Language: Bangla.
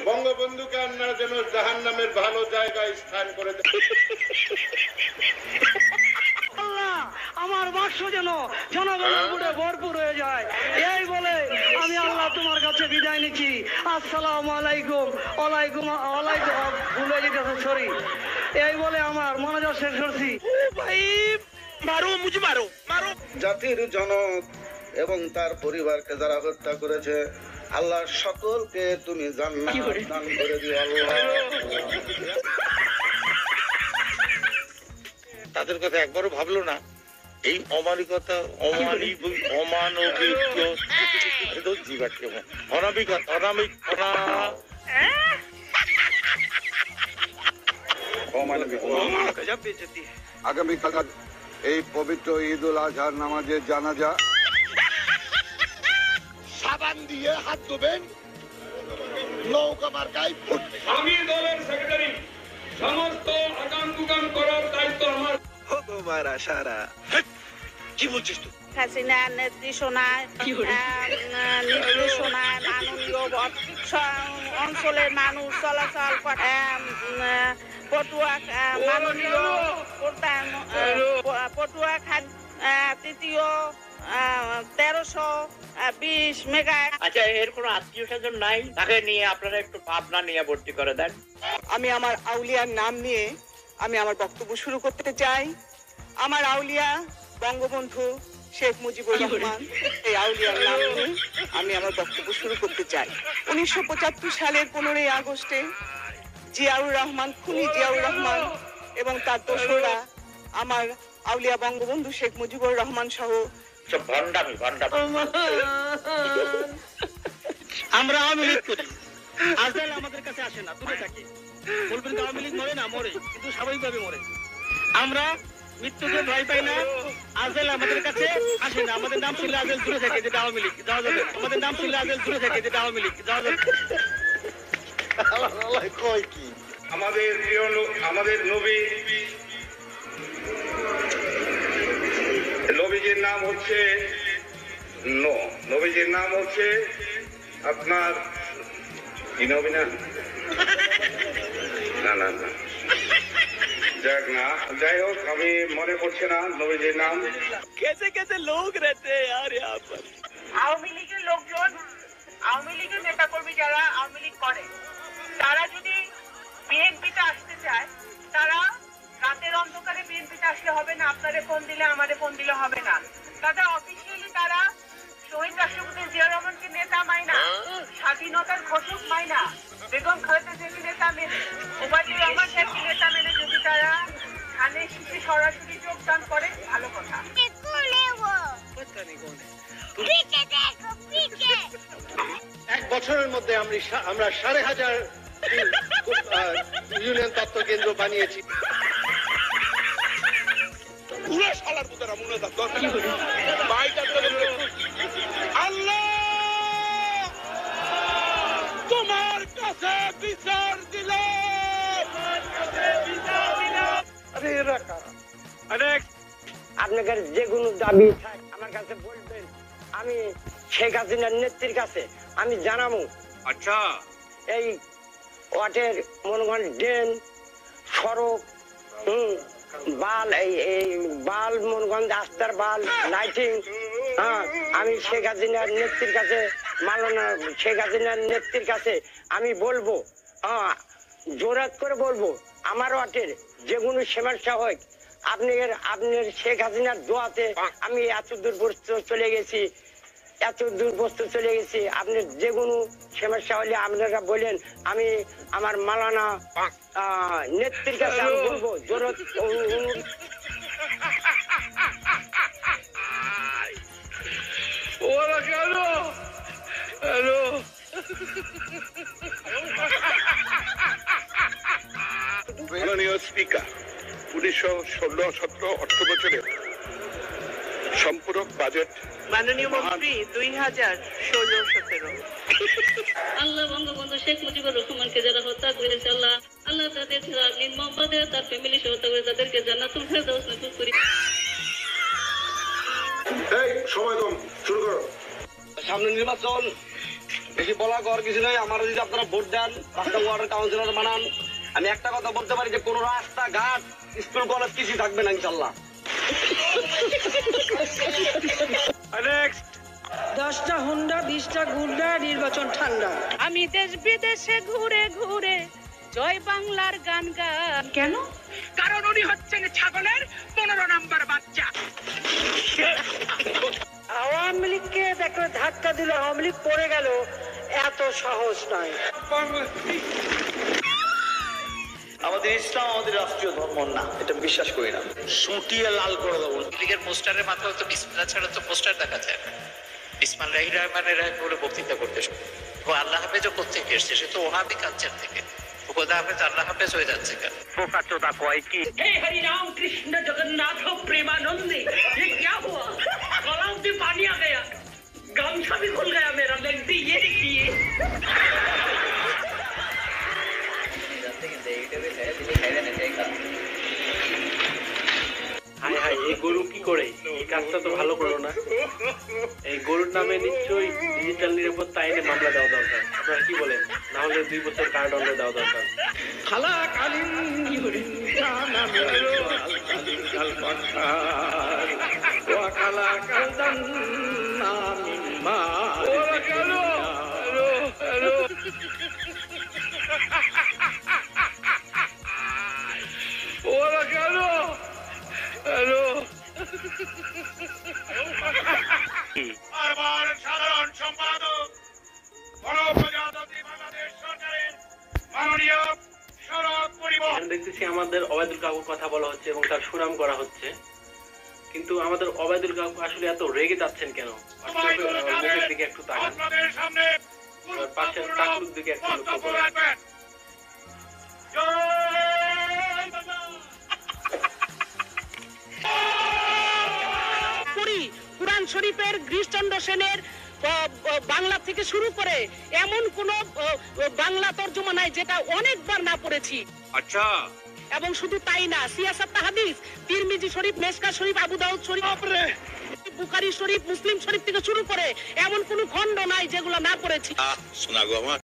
বঙ্গবন্ধুকে আপনারা যেন জাহান্নামের ভালো জায়গায় স্থান করে দেন। আমার বাক্স যেন জনগণের বুড়ে ভরপুর হয়ে যায়, এই বলে আমি আল্লাহ তোমার কাছে বিদায় নিচ্ছি। আসসালামু আলাইকুম। ওয়ালাইকুম ওয়ালাইকুম ভুলে যেতেছে, সরি। এই বলে আমার মনোযোগ শেষ করছি। জাতির জনক এবং তার পরিবারকে যারা হত্যা করেছে, আল্লাহ সকলকে তুমি জান্নাত দান করে দিও আল্লাহ। তাদের কথা একবারও ভাবলো না। এই অমানিকতা, অমানবিক আগামীকাল এই পবিত্র ঈদ উল আজহার নামাজের জানাজা সাবান দিয়ে হাত ধোবেন, নৌকা মার্কায় ভোট দেবেন। আমি দলের সেক্রেটারি, সমস্ত আগাম গুগাম করার দায়িত্ব আমার। কি বলছিস তুই? হাসিনার নির্দেশনায় মাননীয় অঞ্চলের মানুষ চলাচল করে। মাননীয় পটুয়া তৃতীয় 1320 মেগা। আচ্ছা, এর কোনো আত্মীয় স্বজন নাই? তাকে নিয়ে আপনারা একটু ভাবনা নিয়ে ভর্তি করে দেন। আমি আমার আউলিয়ার নাম নিয়ে আমি আমার বক্তব্য শুরু করতে চাই। আমার আউলিয়া বঙ্গবন্ধু শেখ মুজিবুর রহমান, এই আউলিয়ার নাম নিয়ে আমি আমার বক্তব্য শুরু করতে চাই। 1975 সালের 15ই আগস্টে জিয়াউর রহমান, খুনি জিয়াউর রহমান এবং তার দোসররা আমার আউলিয়া বঙ্গবন্ধু শেখ মুজিবুর রহমান সহ আমরা আওয়ামী লীগ করি, আজকাল আমাদের কাছে আসে না, দূরে থাকে। বলবেন তো আওয়ামী লীগ মরে না, মরে, কিন্তু স্বাভাবিকভাবে মরে। আমরা মৃত্যুকে ভয় পাই না, আজকাল আমাদের কাছে আসে না। আমাদের নাম শুনলে আজকাল দূরে থাকে, যেটা আওয়ামী লীগ, যাওয়া যাবে। আমাদের নাম শুনলে আজকাল দূরে থাকে, যেটা আওয়ামী লীগ, যাওয়া যাবে। আমাদের নবীজির নাম হচ্ছে নবীজির নাম হচ্ছে আপনার কি নবী না না যাক না, যাই হোক, আমি মনে করছি না নবীজির নাম। कैसे लोग रहते हैं यार यहाँ पर। আওয়ামী লীগের লোকজন, আওয়ামী লীগের নেতাকর্মী যারা আওয়ামী লীগ করে, তারা যদি বিএনপিতে আসতে চায়, তারা রাতের অন্ধকারে বিএনপিতে আসলে হবে না। আপনারে ফোন দিলে, আমারে ফোন দিলে হবে না। তারা অফিসিয়ালি তারা শহীদ রাষ্ট্রপতি জিয়া রহমানকে নেতা মাইনা, স্বাধীনতার ঘোষক মাইনা, বেগম খালেদা জিয়াকে নেতা মেনে, ওবায়দুর রহমান সাহেবকে নেতা মেনে যদি তারা ধানের শীষে সরাসরি যোগদান করে, ভালো কথা। এক বছরের মধ্যে আমরা 5,500 ইউনিয়ন তত্ত্ব কেন্দ্র বানিয়েছি। আল্লাহ তোমার কাছে বিচার দিলাম। আপনাদের যে কোনো দাবি আমার কাছে বলবেন, আমি শেখ হাসিনার নেত্রীর কাছে আমি জানাবো। আচ্ছা, এই ওয়াটের মনে করেন ড্রেন, সড়ক, বাল, এই বাল মনে করেন রাস্তার বাল, লাইটিং, হ্যাঁ, আমি শেখ হাসিনার নেত্রীর কাছে, মাননীয় শেখ হাসিনার নেত্রীর কাছে আমি বলবো, হ্যাঁ, জোরাত করে বলবো, আমার ওয়াটের যে কোনো সমস্যা হয়, আপনার শেখ হাসিনার দোয়াতে আমি এত দূরবস্ত চলে গেছি, আপনার যে কোনো সমস্যা হলে আপনারা বলেন, আমি আমার মালানা নেত্রীর কাছে আমি বলবো। মাননীয় স্পিকার, 1916-17 অর্থ বছরে সম্পূরক বাজেট মাননীয় মন্ত্রী 2016-17। আল্লাহ বঙ্গবন্ধু শেখ মুজিবুর রহমানকে যারা হত্যা করেছে, আল্লাহ তাদের মোহাম্মদ তার ফ্যামিলি সহ হত্যা করে তাদেরকে জান্নাতুল ফেরদাউস নসিব করি। এই সময় কম, শুরু করো। সামনে নির্বাচন, বেশি বলা কর কিছু নয়। আমার যদি আপনারা ভোট দেন, 5টা ওয়ার্ডের কাউন্সিলর বানান, আমি একটা কথা বলতে পারি যে কোনো রাস্তা ঘাট স্কুল কলেজ কিছুই থাকবে না ইনশাল্লাহ। 10টা হুন্ডা 20টা গুন্ডা, নির্বাচন ঠান্ডা। আমি দেশ বিদেশে ঘুরে ঘুরে জয় বাংলার গান গান। কেন? কারণ উনি হচ্ছেন ছাগলের 15 নম্বর বাচ্চা। আওয়ামী লীগকে একটা ধাক্কা দিল, আওয়ামী লীগ পড়ে গেল, এত সহজ নয়। আমাদের ইসলাম আমাদের রাষ্ট্রীয় ধর্ম না, এটা বিশ্বাস করি না। সুটিয়ে লাল করে দেবো। লীগের পোস্টারের মাথায় তো বিসমিল্লাহ ছাড়া তো পোস্টার দেখা যায় না। বিসমিল্লাহির রহমানির রহিম বলে বক্তৃতা করতে শুরু। ও আল্লাহ হাফেজও কোথেকে এসছে? সে তো ওহাবি কালচার থেকে। ও খোদা হাফেজ আল্লাহ হাফেজ হয়ে যাচ্ছে কেন? বোকাচোদা কয় কি? हे हरि राम कृष्ण जगन्नाथ प्रेमानंदी, ये क्या हुआ? गला में पानी आ गया, गमछा भी खुल गया मेरा। लगती ये देखिए। হায় হায়, এই গরু কি করে? এই কাজটা তো ভালো করলো না। এই গরুর নামে নিশ্চয়ই ডিজিটাল নিরাপত্তা আইনে মামলা দেওয়া দরকার। আপনারা কি বলেন? না হলে 2 বছর কারাদণ্ড দেওয়া দরকার। খালা কালিন জানা মেলো কালিন কাল পাখার ও খালা কালদান নামি মা ওরা গেল। হ্যালো হ্যালো ওরা গেল। হ্যালো বারবার সাধারণ সম্পাদক গণপ্রজাতন্ত্রী বাংলাদেশ সরকারের মাননীয় সড়ক পরিবহন এখন দেখতেছি আমাদের ওবায়দুল কাকুর কথা বলা হচ্ছে এবং তার সুনাম করা হচ্ছে, কিন্তু আমাদের ওবায়দুল কাকু আসলে এত রেগে যাচ্ছেন কেন? মুখের দিকে একটু তাকান, আপনাদের সামনে পাশের কাকুর দিকে একটু লক্ষ্য বক্তব্য করেন। রাখবেন। জয় বাংলা। কুরআন শরীফের গিরিশচন্দ্র সেনের বাংলা থেকে শুরু করে এমন কোন বাংলা তর্জমা নাই যেটা অনেকবার না পড়েছি। আচ্ছা, এবং শুধু তাই না, সিয়াসাত হাদিস, তিরমিজি শরীফ, মেশকা শরীফ, আবু দাউদ শরীফ, বুখারী শরীফ, মুসলিম শরীফ থেকে শুরু করে এমন কোন খণ্ড নাই যেগুলো না পড়েছি। শোনা গো আমার,